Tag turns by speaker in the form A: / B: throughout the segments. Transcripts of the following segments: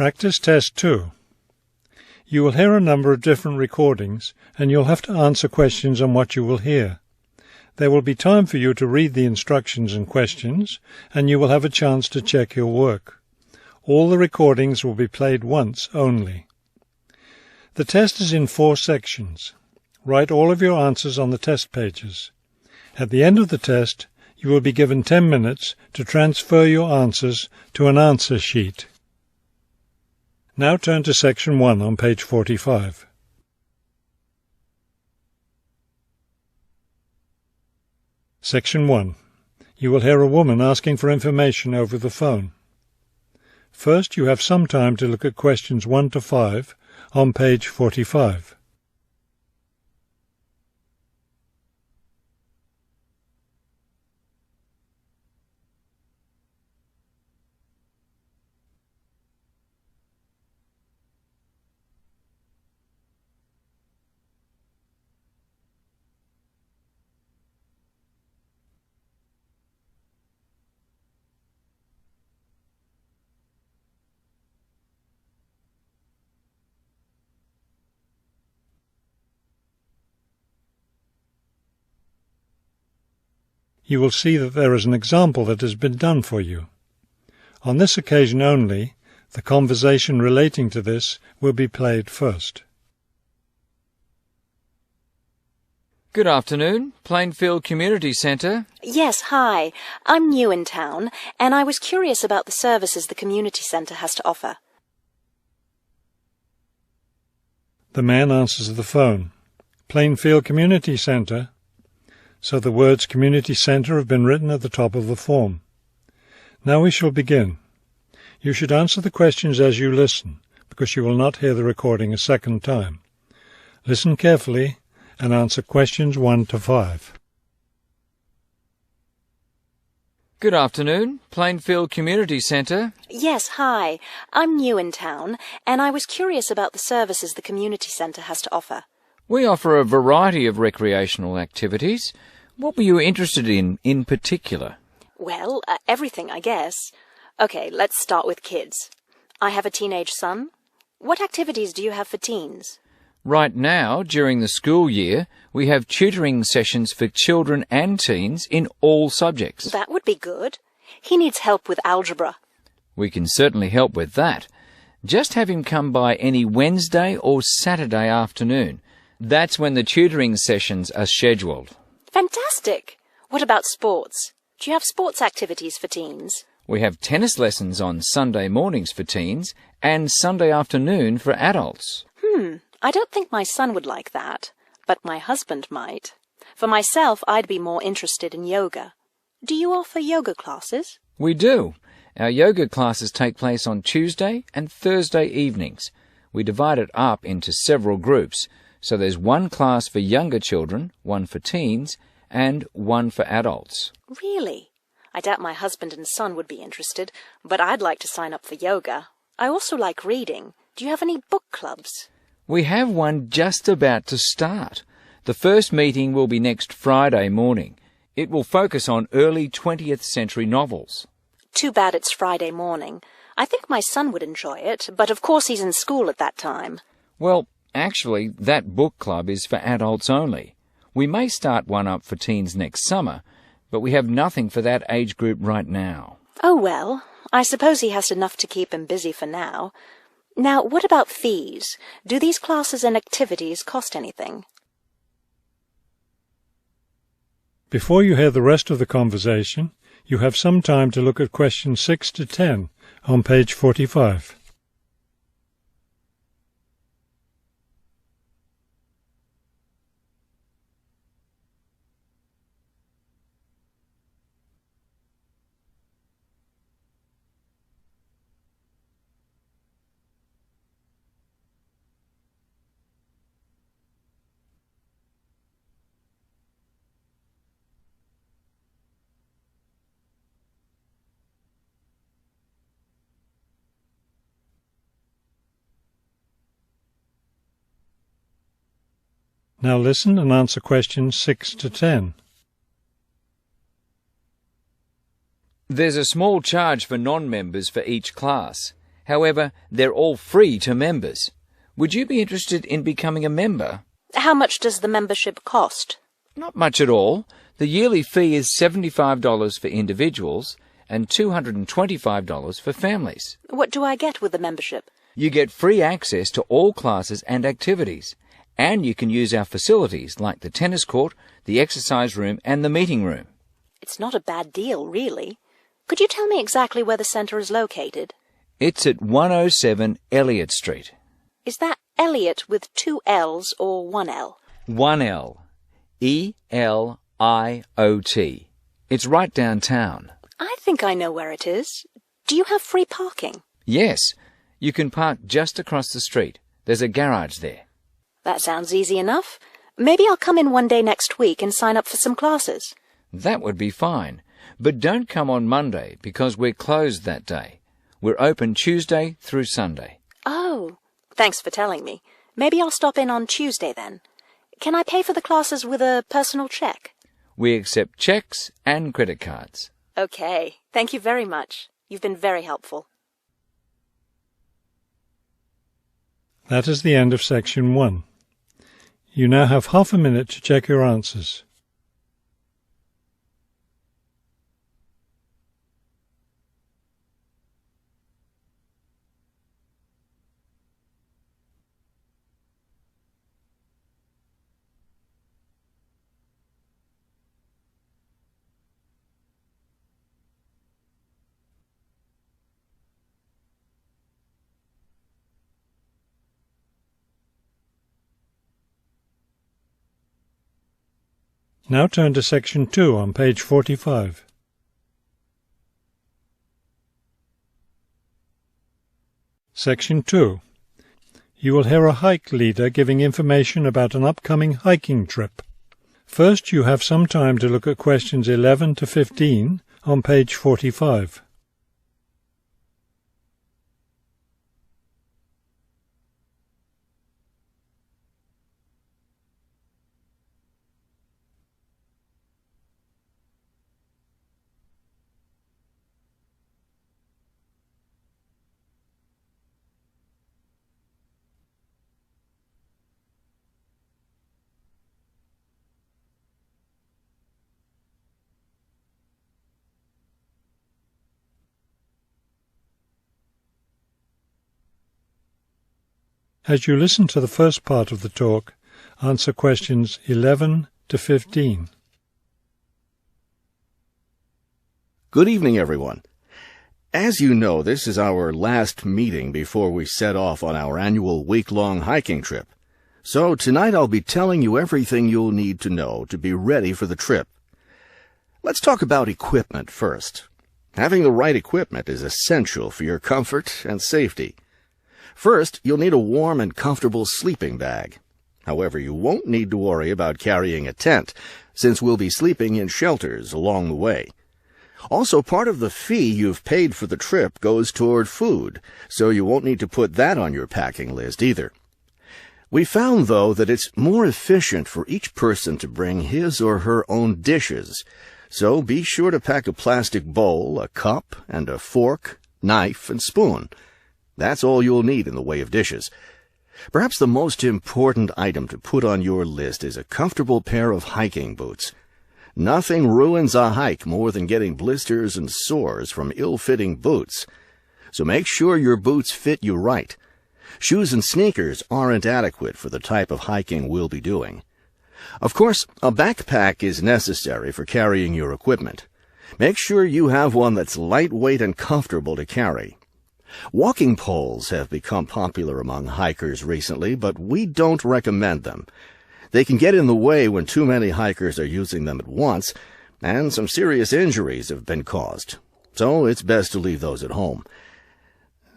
A: Practice Test 2. You will hear a number of different recordings, and you'll have to answer questions on what you will hear. There will be time for you to read the instructions and questions, and you will have a chance to check your work. All the recordings will be played once only. The test is in 4 sections. Write all of your answers on the test pages. At the end of the test, you will be given 10 minutes to transfer your answers to an answer sheet. Now turn to Section 1 on page 45. Section 1. You will hear a woman asking for information over the phone. First, you have some time to look at questions 1 to 5 on page 45. You will see that there is an example that has been done for you. On this occasion only, the conversation relating to this will be played first.
B: Good afternoon, Plainfield Community Centre.
C: Yes, hi. I'm new in town, and I was curious about the services the community centre has to offer.
A: The man answers the phone. Plainfield Community Centre. So the words Community Centre have been written at the top of the form. Now we shall begin. You should answer the questions as you listen, because you will not hear the recording a second time. Listen carefully and answer questions 1 to 5.
B: Good afternoon, Plainfield Community Centre.
C: Yes, hi. I'm new in town, and I was curious about the services the community centre has to offer.
B: We offer a variety of recreational activities. What were you interested in particular?
C: Well, everything, I guess. Okay, let's start with kids. I have a teenage son. What activities do you have for teens?
B: Right now, during the school year, we have tutoring sessions for children and teens in all subjects.
C: That would be good. He needs help with algebra.
B: We can certainly help with that. Just have him come by any Wednesday or Saturday afternoon. That's when the tutoring sessions are scheduled.
C: Fantastic! What about sports? Do you have sports activities for teens?
B: We have tennis lessons on Sunday mornings for teens and Sunday afternoon for adults.
C: I don't think my son would like that, but my husband might. For myself, I'd be more interested in yoga. Do you offer yoga classes?
B: We do. Our yoga classes take place on Tuesday and Thursday evenings. We divide it up into several groups. So there's one class for younger children, one for teens, and one for adults.
C: Really? I doubt my husband and son would be interested, but I'd like to sign up for yoga. I also like reading. Do you have any book clubs?
B: We have one just about to start. The first meeting will be next Friday morning. It will focus on early 20th century novels.
C: Too bad it's Friday morning. I think my son would enjoy it, but of course he's in school at that time.
B: Well, actually, that book club is for adults only. We may start one up for teens next summer, but we have nothing for that age group right now.
C: Oh well, I suppose he has enough to keep him busy for now. Now, what about fees? Do these classes and activities cost anything?
A: Before you hear the rest of the conversation, you have some time to look at questions 6 to 10 on page 45. Now listen and answer questions 6 to 10.
B: There's a small charge for non-members for each class. However, they're all free to members. Would you be interested in becoming a member?
C: How much does the membership cost?
B: Not much at all. The yearly fee is $75 for individuals and $225 for families.
C: What do I get with the membership?
B: You get free access to all classes and activities, and you can use our facilities like the tennis court, the exercise room, and the meeting room.
C: It's not a bad deal, really. Could you tell me exactly where the centre is located?
B: It's at 107 Elliott Street.
C: Is that Elliott with 2 L's or 1 L?
B: 1 L. Eliot. It's right downtown.
C: I think I know where it is. Do you have free parking?
B: Yes. You can park just across the street. There's a garage there.
C: That sounds easy enough. Maybe I'll come in one day next week and sign up for some classes.
B: That would be fine. But don't come on Monday because we're closed that day. We're open Tuesday through Sunday.
C: Oh, thanks for telling me. Maybe I'll stop in on Tuesday then. Can I pay for the classes with a personal cheque?
B: We accept cheques and credit cards.
C: Okay. Thank you very much. You've been very helpful.
A: That is the end of section 1. You now have half a minute to check your answers. Now turn to section 2 on page 45. Section 2. You will hear a hike leader giving information about an upcoming hiking trip. First, you have some time to look at questions 11 to 15 on page 45. As you listen to the first part of the talk, answer questions 11 to 15.
D: Good evening, everyone. As you know, this is our last meeting before we set off on our annual week-long hiking trip. So tonight I'll be telling you everything you'll need to know to be ready for the trip. Let's talk about equipment first. Having the right equipment is essential for your comfort and safety. First, you'll need a warm and comfortable sleeping bag. However, you won't need to worry about carrying a tent, since we'll be sleeping in shelters along the way. Also, part of the fee you've paid for the trip goes toward food, so you won't need to put that on your packing list either. We found, though, that it's more efficient for each person to bring his or her own dishes, so be sure to pack a plastic bowl, a cup, and a fork, knife, and spoon. That's all you'll need in the way of dishes. Perhaps the most important item to put on your list is a comfortable pair of hiking boots. Nothing ruins a hike more than getting blisters and sores from ill-fitting boots. So make sure your boots fit you right. Shoes and sneakers aren't adequate for the type of hiking we'll be doing. Of course, a backpack is necessary for carrying your equipment. Make sure you have one that's lightweight and comfortable to carry. Walking poles have become popular among hikers recently, but we don't recommend them. They can get in the way when too many hikers are using them at once, and some serious injuries have been caused. So it's best to leave those at home.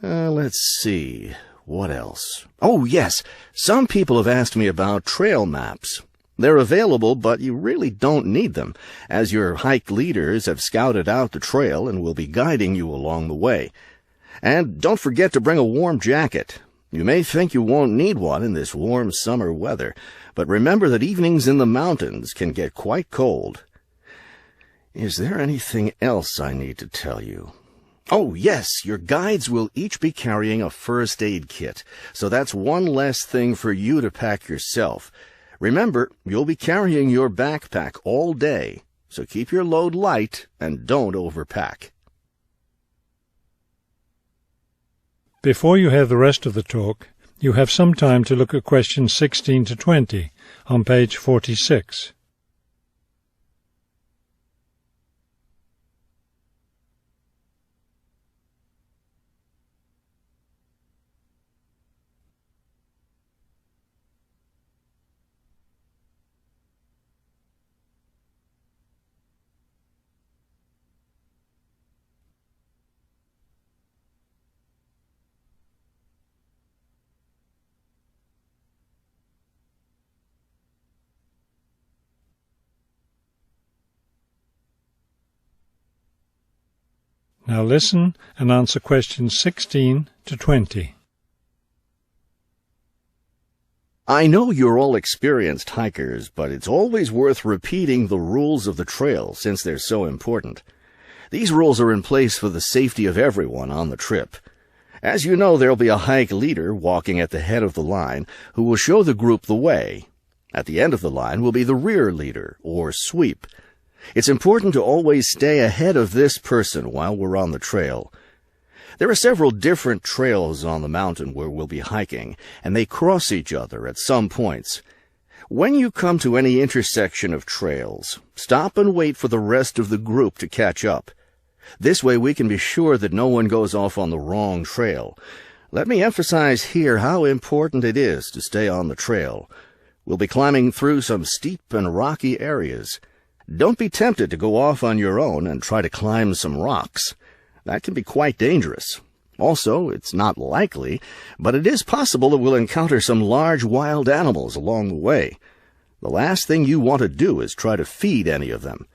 D: Let's see. What else? Oh, yes. Some people have asked me about trail maps. They're available, but you really don't need them, as your hike leaders have scouted out the trail and will be guiding you along the way. And don't forget to bring a warm jacket. You may think you won't need one in this warm summer weather, but remember that evenings in the mountains can get quite cold. Is there anything else I need to tell you? Oh, yes, your guides will each be carrying a first aid kit, so that's one less thing for you to pack yourself. Remember, you'll be carrying your backpack all day, so keep your load light and don't overpack.
A: Before you hear the rest of the talk, you have some time to look at questions 16 to 20 on page 46. Now listen and answer questions 16 to 20.
D: I know you're all experienced hikers, but it's always worth repeating the rules of the trail since they're so important. These rules are in place for the safety of everyone on the trip. As you know, there'll be a hike leader walking at the head of the line who will show the group the way. At the end of the line will be the rear leader, or sweep. It's important to always stay ahead of this person while we're on the trail. There are several different trails on the mountain where we'll be hiking, and they cross each other at some points. When you come to any intersection of trails, stop and wait for the rest of the group to catch up. This way we can be sure that no one goes off on the wrong trail. Let me emphasize here how important it is to stay on the trail. We'll be climbing through some steep and rocky areas. Don't be tempted to go off on your own and try to climb some rocks. That can be quite dangerous. Also, it's not likely, but it is possible that we'll encounter some large wild animals along the way. The last thing you want to do is try to feed any of them.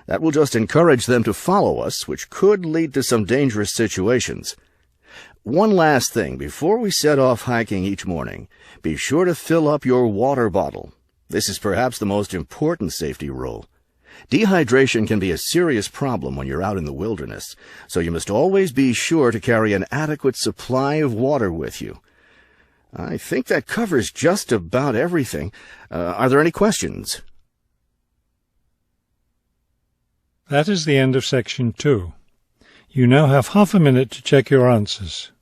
D: That will just encourage them to follow us, which could lead to some dangerous situations. One last thing before we set off hiking each morning. Be sure to fill up your water bottle. This is perhaps the most important safety rule. Dehydration can be a serious problem when you're out in the wilderness, so you must always be sure to carry an adequate supply of water with you. I think that covers just about everything. Are there any questions?
A: That is the end of section 2. You now have half a minute to check your answers.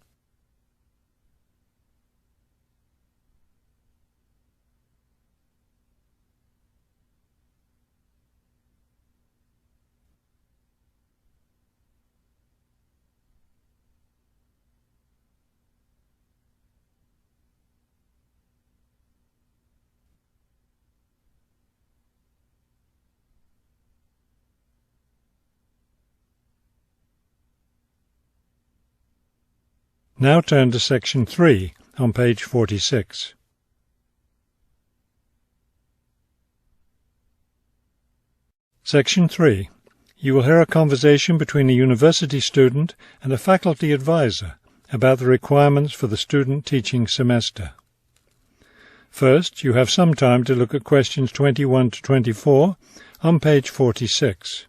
A: Now turn to section 3 on page 46. Section 3. You will hear a conversation between a university student and a faculty advisor about the requirements for the student teaching semester. First, you have some time to look at questions 21 to 24 on page 46.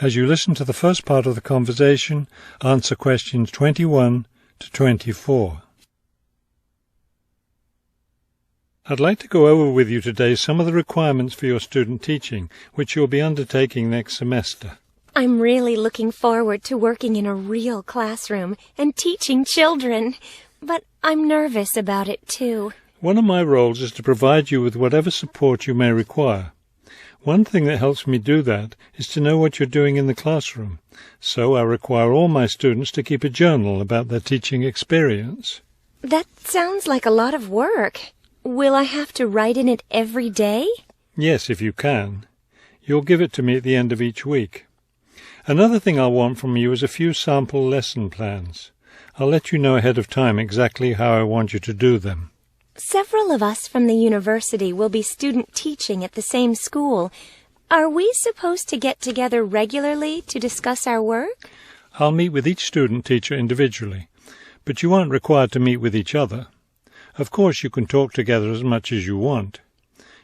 A: As you listen to the first part of the conversation, answer questions 21 to 24. I'd like to go over with you today some of the requirements for your student teaching, which you'll be undertaking next semester.
E: I'm really looking forward to working in a real classroom and teaching children, but I'm nervous about it too.
A: One of my roles is to provide you with whatever support you may require. One thing that helps me do that is to know what you're doing in the classroom, so I require all my students to keep a journal about their teaching experience.
E: That sounds like a lot of work. Will I have to write in it every day?
A: Yes, if you can. You'll give it to me at the end of each week. Another thing I'll want from you is a few sample lesson plans. I'll let you know ahead of time exactly how I want you to do them.
E: Several of us from the university will be student teaching at the same school. Are we supposed to get together regularly to discuss our work?
A: I'll meet with each student teacher individually, but you aren't required to meet with each other. Of course, you can talk together as much as you want.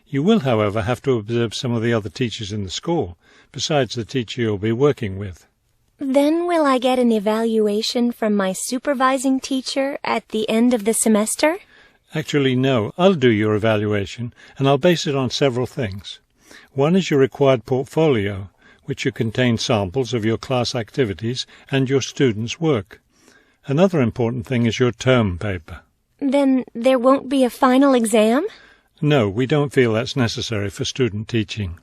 A: You will, however, have to observe some of the other teachers in the school, besides the teacher you'll be working with.
E: Then will I get an evaluation from my supervising teacher at the end of the semester?
A: Actually, no. I'll do your evaluation, and I'll base it on several things. One is your required portfolio, which should contain samples of your class activities and your students' work. Another important thing is your term paper.
E: Then there won't be a final exam?
A: No, we don't feel that's necessary for student teaching.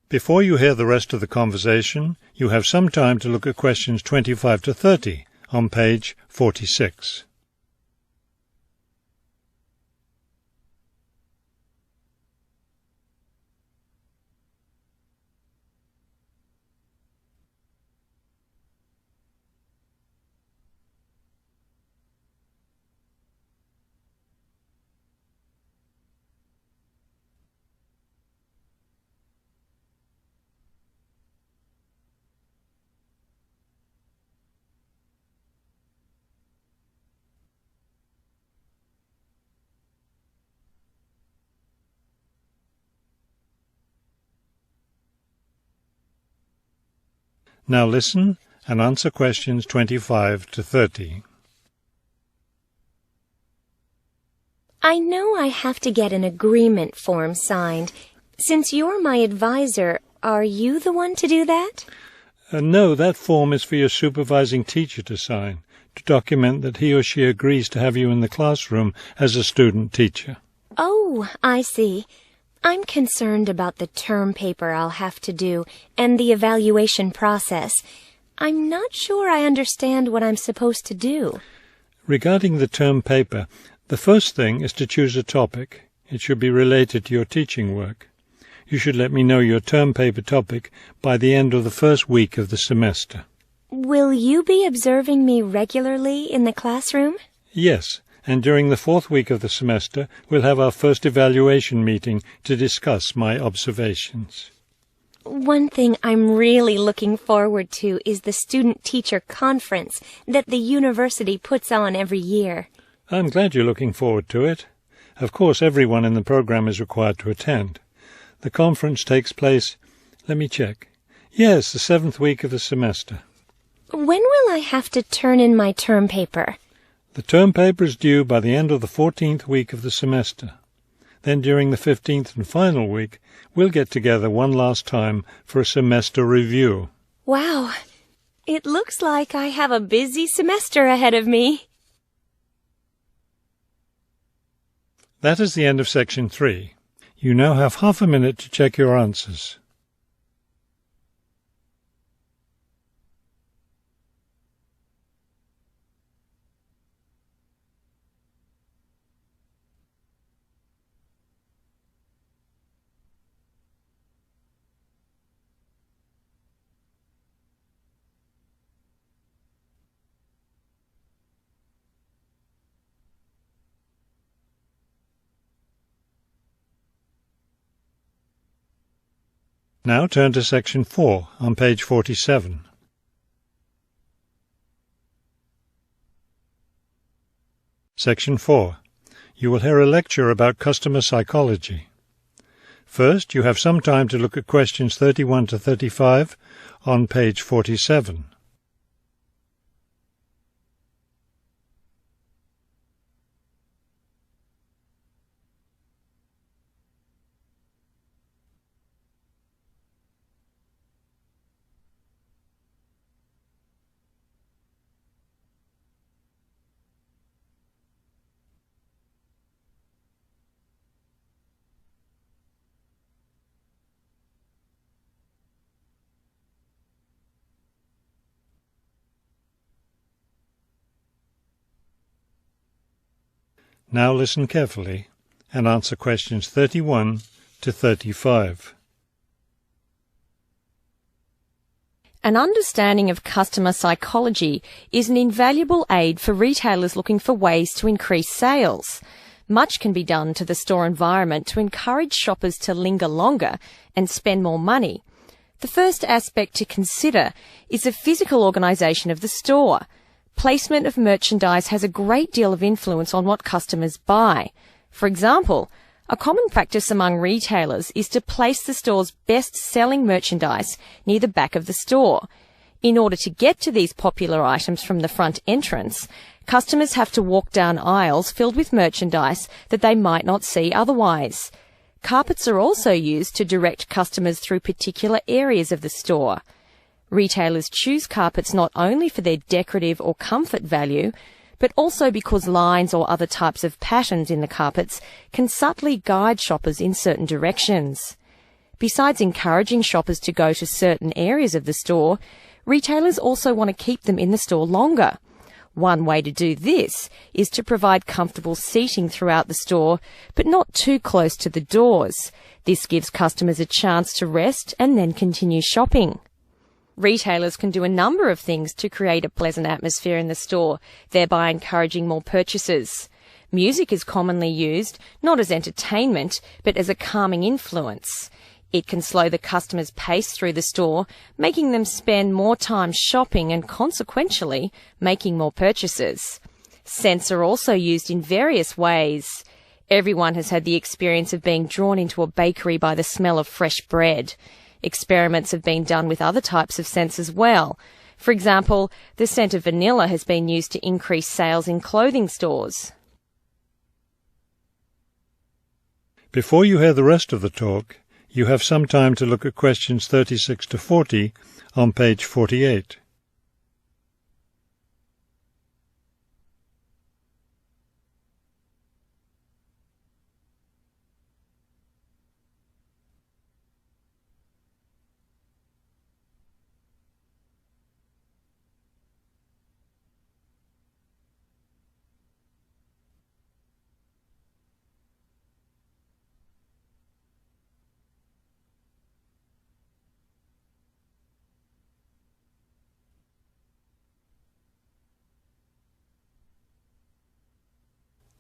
A: Before you hear the rest of the conversation, you have some time to look at questions 25 to 30 on page 46. Now listen and answer questions 25 to 30.
E: I know I have to get an agreement form signed. Since you're my advisor, are you the one to do that?
A: No, that form is for your supervising teacher to sign, to document that he or she agrees to have you in the classroom as a student teacher.
E: Oh, I see. I'm concerned about the term paper I'll have to do and the evaluation process. I'm not sure I understand what I'm supposed to do.
A: Regarding the term paper, the first thing is to choose a topic. It should be related to your teaching work. You should let me know your term paper topic by the end of the first week of the semester.
E: Will you be observing me regularly in the classroom?
A: Yes, and during the fourth week of the semester, we'll have our first evaluation meeting to discuss my observations.
E: One thing I'm really looking forward to is the student-teacher conference that the university puts on every year.
A: I'm glad you're looking forward to it. Of course, everyone in the program is required to attend. The conference takes place, let me check. Yes, the seventh week of the semester.
E: When will I have to turn in my term paper?
A: The term paper is due by the end of the 14th week of the semester. Then during the 15th and final week, we'll get together one last time for a semester review.
E: Wow, it looks like I have a busy semester ahead of me.
A: That is the end of section 3. You now have half a minute to check your answers. Now turn to section 4 on page 47. Section 4. You will hear a lecture about customer psychology. First, you have some time to look at questions 31 to 35 on page 47. Now listen carefully and answer questions 31 to 35.
F: An understanding of customer psychology is an invaluable aid for retailers looking for ways to increase sales. Much can be done to the store environment to encourage shoppers to linger longer and spend more money. The first aspect to consider is the physical organisation of the store. Placement of merchandise has a great deal of influence on what customers buy. For example, a common practice among retailers is to place the store's best-selling merchandise near the back of the store. In order to get to these popular items from the front entrance, customers have to walk down aisles filled with merchandise that they might not see otherwise. Carpets are also used to direct customers through particular areas of the store. Retailers choose carpets not only for their decorative or comfort value, but also because lines or other types of patterns in the carpets can subtly guide shoppers in certain directions. Besides encouraging shoppers to go to certain areas of the store, retailers also want to keep them in the store longer. One way to do this is to provide comfortable seating throughout the store, but not too close to the doors. This gives customers a chance to rest and then continue shopping. Retailers can do a number of things to create a pleasant atmosphere in the store, thereby encouraging more purchases. Music is commonly used, not as entertainment, but as a calming influence. It can slow the customer's pace through the store, making them spend more time shopping and consequentially making more purchases. Scents are also used in various ways. Everyone has had the experience of being drawn into a bakery by the smell of fresh bread. Experiments have been done with other types of scents as well. For example, the scent of vanilla has been used to increase sales in clothing stores.
A: Before you hear the rest of the talk, you have some time to look at questions 36 to 40 on page 48.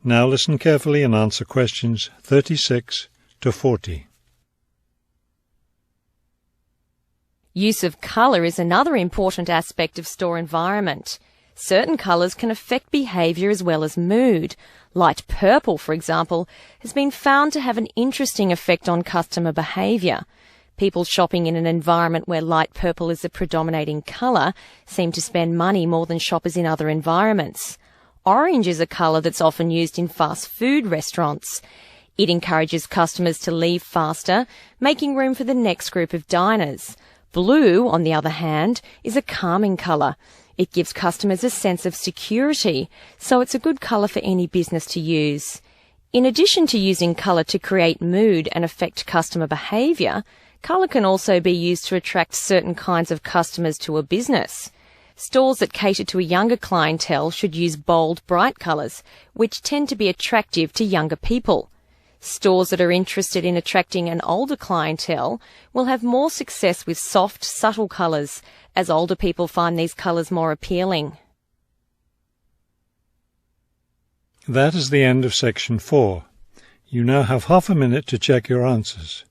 A: Now listen carefully and answer questions 36 to 40.
F: Use of colour is another important aspect of store environment. Certain colours can affect behaviour as well as mood. Light purple, for example, has been found to have an interesting effect on customer behaviour. People shopping in an environment where light purple is the predominating colour seem to spend money more than shoppers in other environments. Orange is a colour that's often used in fast food restaurants. It encourages customers to leave faster, making room for the next group of diners. Blue, on the other hand, is a calming colour. It gives customers a sense of security, so it's a good colour for any business to use. In addition to using colour to create mood and affect customer behaviour, colour can also be used to attract certain kinds of customers to a business. Stores that cater to a younger clientele should use bold, bright colours, which tend to be attractive to younger people. Stores that are interested in attracting an older clientele will have more success with soft, subtle colours, as older people find these colours more appealing.
A: That is the end of section 4. You now have half a minute to check your answers.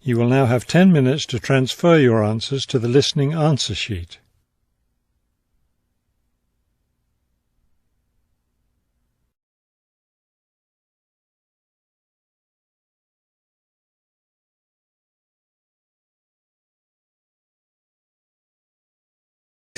A: You will now have 10 minutes to transfer your answers to the listening answer sheet.